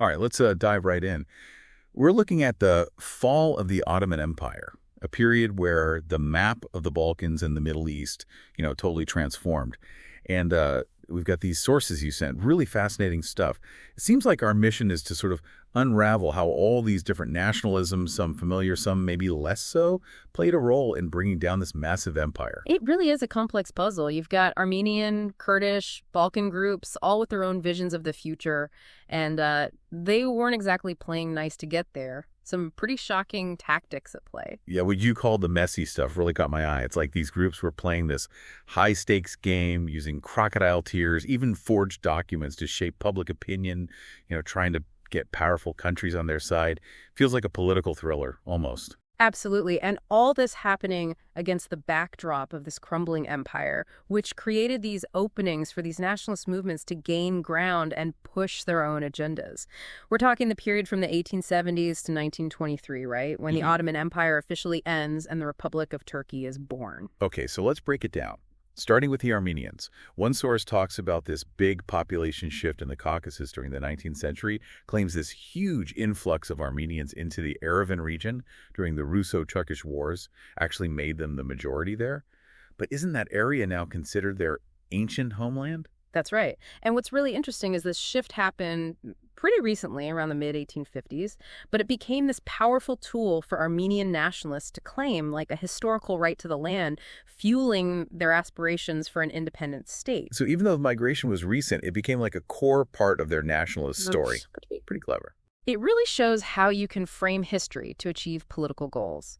All right, let's dive right in. We're looking at the fall of the Ottoman Empire, a period where the map of the Balkans and the Middle East, totally transformed. And we've got these sources you sent, really fascinating stuff. It seems like our mission is to sort of unravel how all these different nationalisms, some familiar, some maybe less so, played a role in bringing down this massive empire. It really is a complex puzzle. You've got Armenian, Kurdish, Balkan groups, all with their own visions of the future, and they weren't exactly playing nice to get there. Some pretty shocking tactics at play. Yeah, what you called the messy stuff really caught my eye. It's like these groups were playing this high-stakes game, using crocodile tears, even forged documents to shape public opinion, trying to get powerful countries on their side. Feels like a political thriller, almost. Absolutely. And all this happening against the backdrop of this crumbling empire, which created these openings for these nationalist movements to gain ground and push their own agendas. We're talking the period from the 1870s to 1923, right? When the Ottoman Empire officially ends and the Republic of Turkey is born. Okay, so let's break it down. Starting with the Armenians, one source talks about this big population shift in the Caucasus during the 19th century, claims this huge influx of Armenians into the Yerevan region during the Russo-Turkish Wars actually made them the majority there. But isn't that area now considered their ancient homeland? That's right. And what's really interesting is this shift happened pretty recently, around the mid-1850s, but it became this powerful tool for Armenian nationalists to claim like a historical right to the land, fueling their aspirations for an independent state. So even though the migration was recent, it became like a core part of their nationalist story. That's Pretty clever. It really shows how you can frame history to achieve political goals.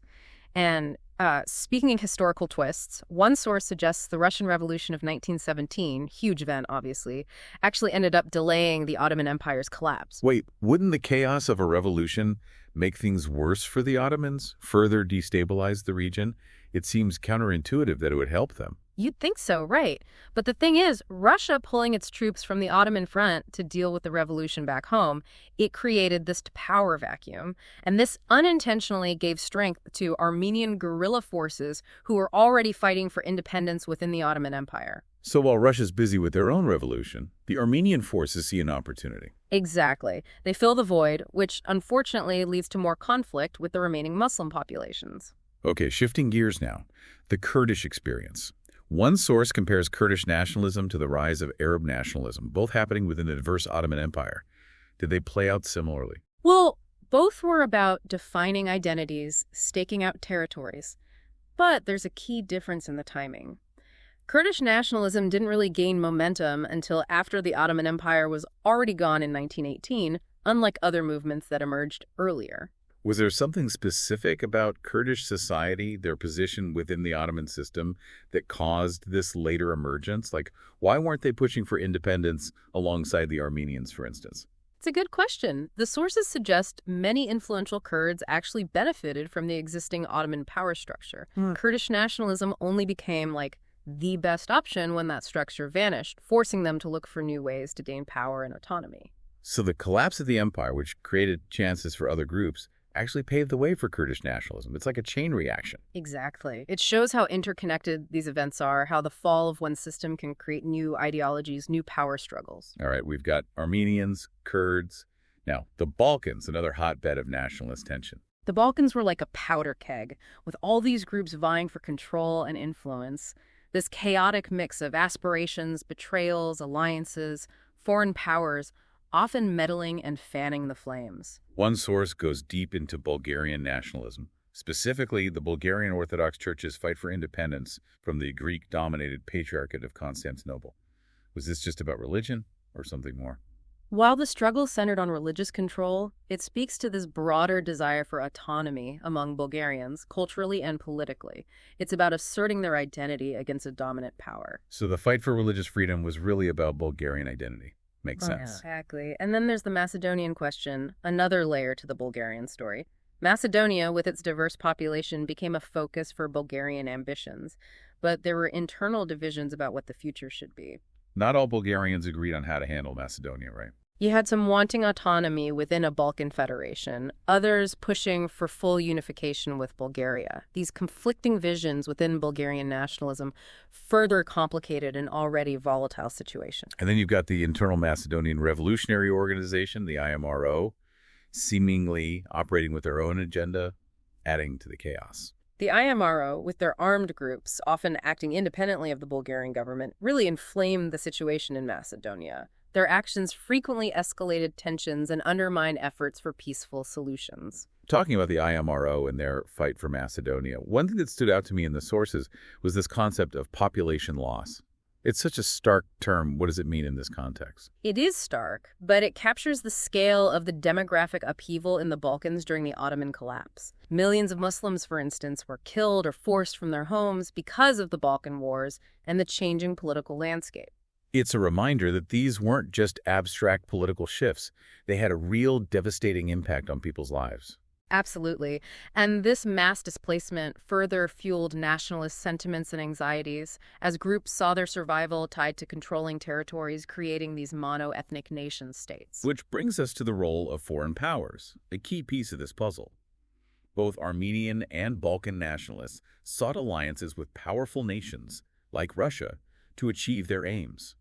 And speaking of historical twists, one source suggests the Russian Revolution of 1917, huge event obviously, actually ended up delaying the Ottoman Empire's collapse. Wait, wouldn't the chaos of a revolution make things worse for the Ottomans, further destabilize the region? It seems counterintuitive that it would help them. You'd think so, right? But the thing is, Russia pulling its troops from the Ottoman front to deal with the revolution back home, it created this power vacuum. And this unintentionally gave strength to Armenian guerrilla forces who were already fighting for independence within the Ottoman Empire. So while Russia's busy with their own revolution, the Armenian forces see an opportunity. Exactly. They fill the void, which unfortunately leads to more conflict with the remaining Muslim populations. Okay, shifting gears now. The Kurdish experience. One source compares Kurdish nationalism to the rise of Arab nationalism, both happening within the diverse Ottoman Empire. Did they play out similarly? Well, both were about defining identities, staking out territories. But there's a key difference in the timing. Kurdish nationalism didn't really gain momentum until after the Ottoman Empire was already gone in 1918, unlike other movements that emerged earlier. Was there something specific about Kurdish society, their position within the Ottoman system, that caused this later emergence? Like, why weren't they pushing for independence alongside the Armenians, for instance? It's a good question. The sources suggest many influential Kurds actually benefited from the existing Ottoman power structure. Kurdish nationalism only became, like, the best option when that structure vanished, forcing them to look for new ways to gain power and autonomy. So the collapse of the empire, which created chances for other groups, actually paved the way for Kurdish nationalism. It's like a chain reaction. Exactly. It shows how interconnected these events are, how the fall of one system can create new ideologies, new power struggles. All right, we've got Armenians, Kurds. Now, the Balkans, another hotbed of nationalist tension. The Balkans were like a powder keg, with all these groups vying for control and influence. This chaotic mix of aspirations, betrayals, alliances, foreign powers, often meddling and fanning the flames. One source goes deep into Bulgarian nationalism. Specifically, the Bulgarian Orthodox Church's fight for independence from the Greek-dominated Patriarchate of Constantinople. Was this just about religion or something more? While the struggle centered on religious control, it speaks to this broader desire for autonomy among Bulgarians, culturally and politically. It's about asserting their identity against a dominant power. So the fight for religious freedom was really about Bulgarian identity. Makes sense. Exactly. And then there's the Macedonian question, another layer to the Bulgarian story. Macedonia, with its diverse population, became a focus for Bulgarian ambitions, but there were internal divisions about what the future should be. Not all Bulgarians agreed on how to handle Macedonia, right? You had some wanting autonomy within a Balkan federation, others pushing for full unification with Bulgaria. These conflicting visions within Bulgarian nationalism further complicated an already volatile situation. And then you've got the Internal Macedonian Revolutionary Organization, the IMRO, seemingly operating with their own agenda, adding to the chaos. The IMRO, with their armed groups, often acting independently of the Bulgarian government, really inflamed the situation in Macedonia. Their actions frequently escalated tensions and undermined efforts for peaceful solutions. Talking about the IMRO and their fight for Macedonia, one thing that stood out to me in the sources was this concept of population loss. It's such a stark term. What does it mean in this context? It is stark, but it captures the scale of the demographic upheaval in the Balkans during the Ottoman collapse. Millions of Muslims, for instance, were killed or forced from their homes because of the Balkan Wars and the changing political landscape. It's a reminder that these weren't just abstract political shifts. They had a real devastating impact on people's lives. Absolutely. And this mass displacement further fueled nationalist sentiments and anxieties as groups saw their survival tied to controlling territories, creating these mono-ethnic nation states. Which brings us to the role of foreign powers, a key piece of this puzzle. Both Armenian and Balkan nationalists sought alliances with powerful nations, like Russia, to achieve their aims.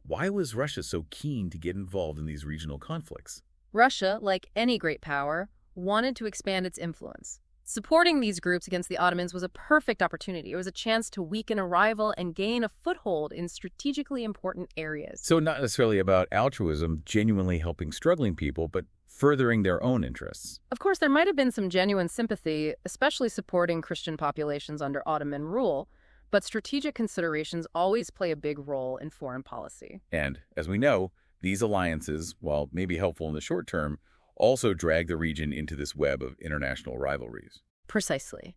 Why was Russia so keen to get involved in these regional conflicts? Russia, like any great power, wanted to expand its influence. Supporting these groups against the Ottomans was a perfect opportunity. It was a chance to weaken a rival and gain a foothold in strategically important areas. So not necessarily about altruism, genuinely helping struggling people, but furthering their own interests. Of course, there might have been some genuine sympathy, especially supporting Christian populations under Ottoman rule, but strategic considerations always play a big role in foreign policy. And, as we know, these alliances, while maybe helpful in the short term, also drag the region into this web of international rivalries. Precisely.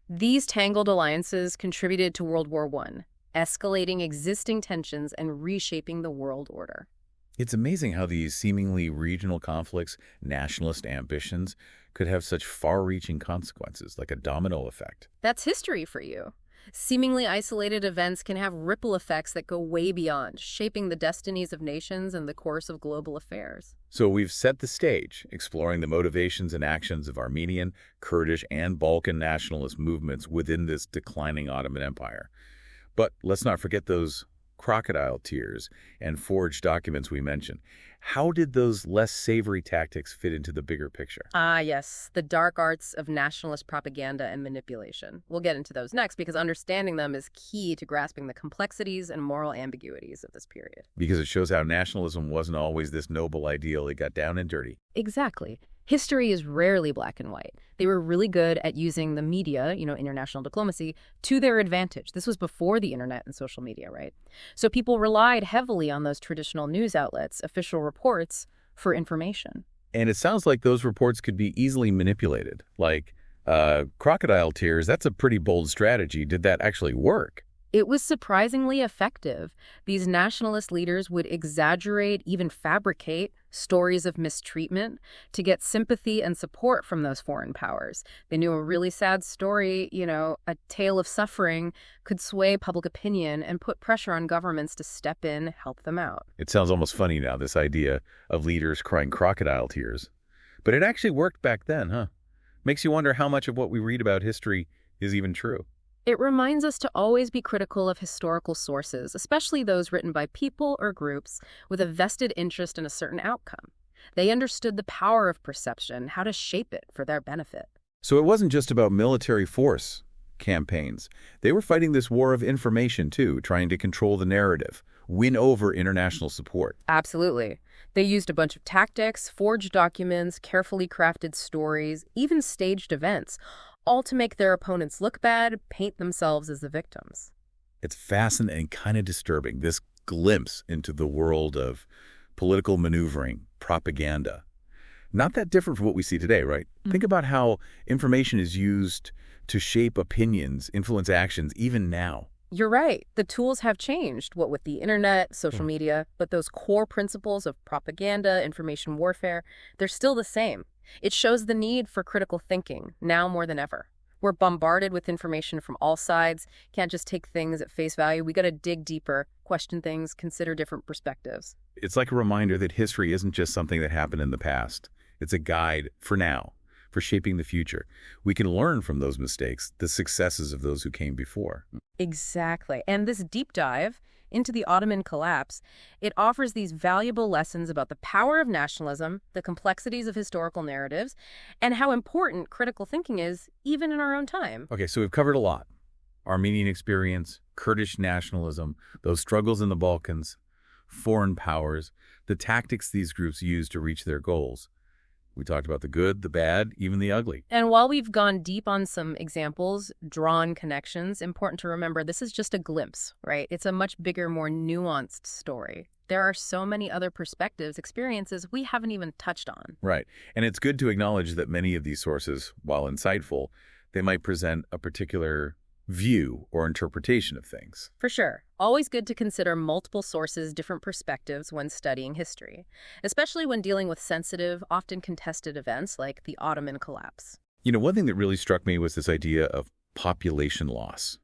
These tangled alliances contributed to World War I, escalating existing tensions and reshaping the world order. It's amazing how these seemingly regional conflicts, nationalist ambitions, could have such far-reaching consequences, like a domino effect. That's history for you. Seemingly isolated events can have ripple effects that go way beyond, shaping the destinies of nations and the course of global affairs. So we've set the stage, exploring the motivations and actions of Armenian, Kurdish, and Balkan nationalist movements within this declining Ottoman Empire. But let's not forget those crocodile tears and forged documents we mentioned. How did those less savory tactics fit into the bigger picture? Ah, yes, the dark arts of nationalist propaganda and manipulation. We'll get into those next because understanding them is key to grasping the complexities and moral ambiguities of this period. Because it shows how nationalism wasn't always this noble ideal. It got down and dirty. Exactly. History is rarely black and white. They were really good at using the media, international diplomacy, to their advantage. This was before the internet and social media, right? So people relied heavily on those traditional news outlets, official reports, for information. And it sounds like those reports could be easily manipulated. Like, crocodile tears, that's a pretty bold strategy. Did that actually work? It was surprisingly effective. These nationalist leaders would exaggerate, even fabricate, stories of mistreatment to get sympathy and support from those foreign powers. They knew a really sad story, a tale of suffering, could sway public opinion and put pressure on governments to step in, help them out. It sounds almost funny now, this idea of leaders crying crocodile tears. But it actually worked back then, huh? Makes you wonder how much of what we read about history is even true. It reminds us to always be critical of historical sources, especially those written by people or groups with a vested interest in a certain outcome. They understood the power of perception, how to shape it for their benefit. So it wasn't just about military force campaigns. They were fighting this war of information, too, trying to control the narrative, win over international support. Absolutely. They used a bunch of tactics, forged documents, carefully crafted stories, even staged events, all to make their opponents look bad, paint themselves as the victims. It's fascinating and kind of disturbing, this glimpse into the world of political maneuvering, propaganda. Not that different from what we see today, right? Think about how information is used to shape opinions, influence actions, even now. You're right. The tools have changed, what with the internet, social media, but those core principles of propaganda, information warfare, they're still the same. It shows the need for critical thinking, now more than ever. We're bombarded with information from all sides. Can't just take things at face value. We got to dig deeper, question things, consider different perspectives. It's like a reminder that history isn't just something that happened in the past. It's a guide for now, for shaping the future. We can learn from those mistakes, the successes of those who came before. Exactly. And this deep dive into the Ottoman collapse, it offers these valuable lessons about the power of nationalism, the complexities of historical narratives, and how important critical thinking is even in our own time. Okay, so we've covered a lot. Armenian experience, Kurdish nationalism, those struggles in the Balkans, foreign powers, the tactics these groups use to reach their goals. We talked about the good, the bad, even the ugly. And while we've gone deep on some examples, drawn connections, important to remember this is just a glimpse, right? It's a much bigger, more nuanced story. There are so many other perspectives, experiences we haven't even touched on. Right. And it's good to acknowledge that many of these sources, while insightful, they might present a particular view or interpretation of things. For sure. Always good to consider multiple sources, different perspectives when studying history, especially when dealing with sensitive, often contested events like the Ottoman collapse. You know, one thing that really struck me was this idea of population loss,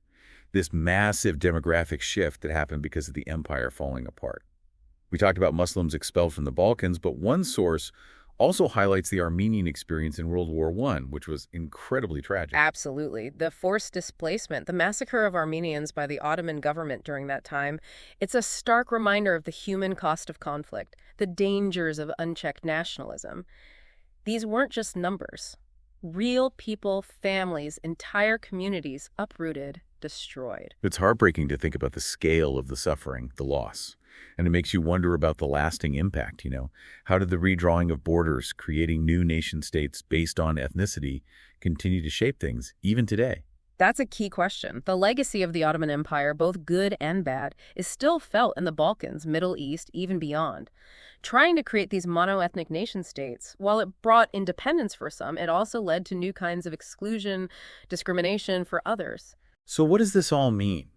this massive demographic shift that happened because of the empire falling apart. We talked about Muslims expelled from the Balkans, but one source also highlights the Armenian experience in World War I, which was incredibly tragic. Absolutely. The forced displacement, the massacre of Armenians by the Ottoman government during that time, it's a stark reminder of the human cost of conflict, the dangers of unchecked nationalism. These weren't just numbers. Real people, families, entire communities uprooted, destroyed. It's heartbreaking to think about the scale of the suffering, the loss. And it makes you wonder about the lasting impact, you know. How did the redrawing of borders, creating new nation states based on ethnicity, continue to shape things, even today? That's a key question. The legacy of the Ottoman Empire, both good and bad, is still felt in the Balkans, Middle East, even beyond. Trying to create these mono-ethnic nation states, while it brought independence for some, it also led to new kinds of exclusion, discrimination for others. So what does this all mean?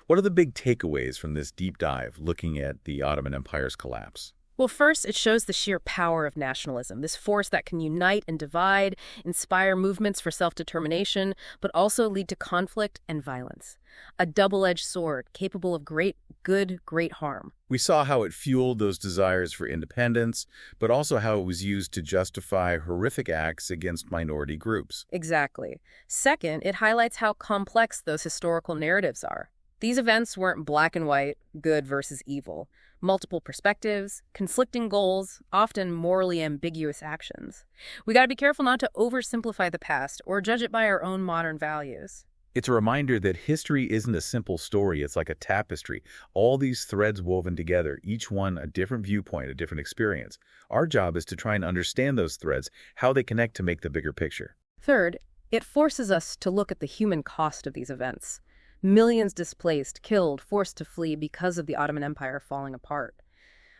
What are the big takeaways from this deep dive looking at the Ottoman Empire's collapse? Well, first, it shows the sheer power of nationalism, this force that can unite and divide, inspire movements for self-determination, but also lead to conflict and violence. A double-edged sword capable of great good, great harm. We saw how it fueled those desires for independence, but also how it was used to justify horrific acts against minority groups. Exactly. Second, it highlights how complex those historical narratives are. These events weren't black and white, good versus evil. Multiple perspectives, conflicting goals, often morally ambiguous actions. We got to be careful not to oversimplify the past or judge it by our own modern values. It's a reminder that history isn't a simple story. It's like a tapestry. All these threads woven together, each one a different viewpoint, a different experience. Our job is to try and understand those threads, how they connect to make the bigger picture. Third, it forces us to look at the human cost of these events. Millions displaced, killed, forced to flee because of the Ottoman Empire falling apart.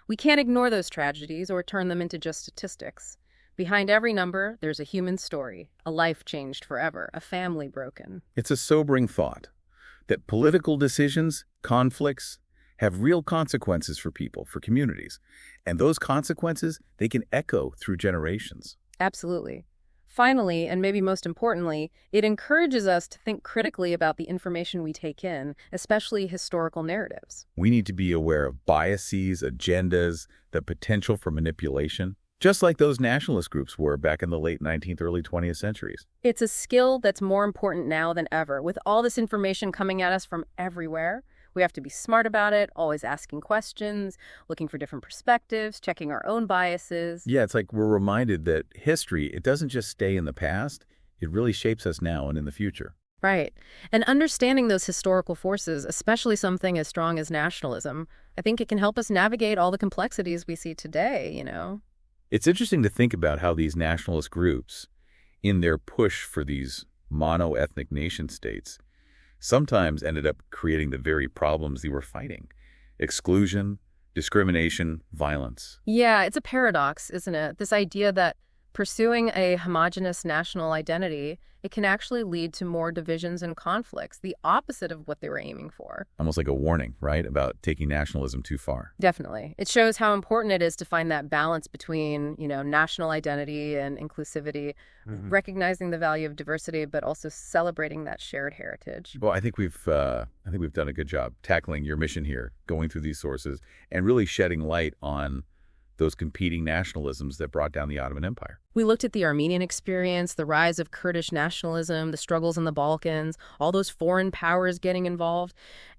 We can't ignore those tragedies or turn them into just statistics. Behind every number, there's a human story, a life changed forever, a family broken. It's a sobering thought that political decisions, conflicts, have real consequences for people, for communities. And those consequences, they can echo through generations. Absolutely. Finally, and maybe most importantly, it encourages us to think critically about the information we take in, especially historical narratives. We need to be aware of biases, agendas, the potential for manipulation, just like those nationalist groups were back in the late 19th, early 20th centuries. It's a skill that's more important now than ever. With all this information coming at us from everywhere, we have to be smart about it, always asking questions, looking for different perspectives, checking our own biases. Yeah, it's like we're reminded that history, it doesn't just stay in the past, it really shapes us now and in the future. Right. And understanding those historical forces, especially something as strong as nationalism, I think it can help us navigate all the complexities we see today, you know? It's interesting to think about how these nationalist groups, in their push for these mono-ethnic nation states, sometimes ended up creating the very problems they were fighting. Exclusion, discrimination, violence. Yeah, it's a paradox, isn't it? This idea that Pursuing a homogenous national identity, it can actually lead to more divisions and conflicts, the opposite of what they were aiming for. Almost like a warning, right, about taking nationalism too far. Definitely. It shows how important it is to find that balance between, national identity and inclusivity, recognizing the value of diversity, but also celebrating that shared heritage. Well, I think we've done a good job tackling your mission here, going through these sources and really shedding light on those competing nationalisms that brought down the Ottoman Empire. We looked at the Armenian experience, the rise of Kurdish nationalism, the struggles in the Balkans, all those foreign powers getting involved,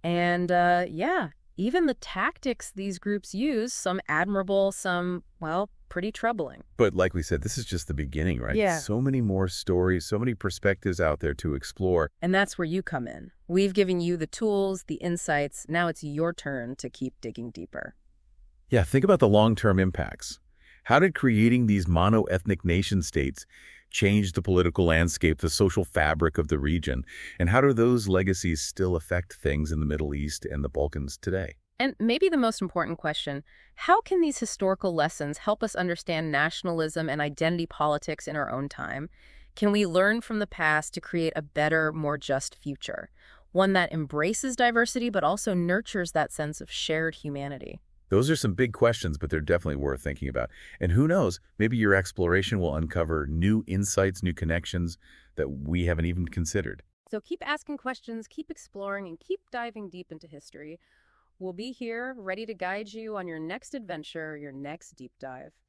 and yeah, even the tactics these groups use, some admirable, some, well, pretty troubling. But like we said, this is just the beginning, right? Yeah. So many more stories, so many perspectives out there to explore. And that's where you come in. We've given you the tools, the insights. Now it's your turn to keep digging deeper. Yeah, think about the long-term impacts. How did creating these mono-ethnic nation-states change the political landscape, the social fabric of the region? And how do those legacies still affect things in the Middle East and the Balkans today? And maybe the most important question, how can these historical lessons help us understand nationalism and identity politics in our own time? Can we learn from the past to create a better, more just future? One that embraces diversity but also nurtures that sense of shared humanity. Those are some big questions, but they're definitely worth thinking about. And who knows, maybe your exploration will uncover new insights, new connections that we haven't even considered. So keep asking questions, keep exploring, and keep diving deep into history. We'll be here, ready to guide you on your next adventure, your next deep dive.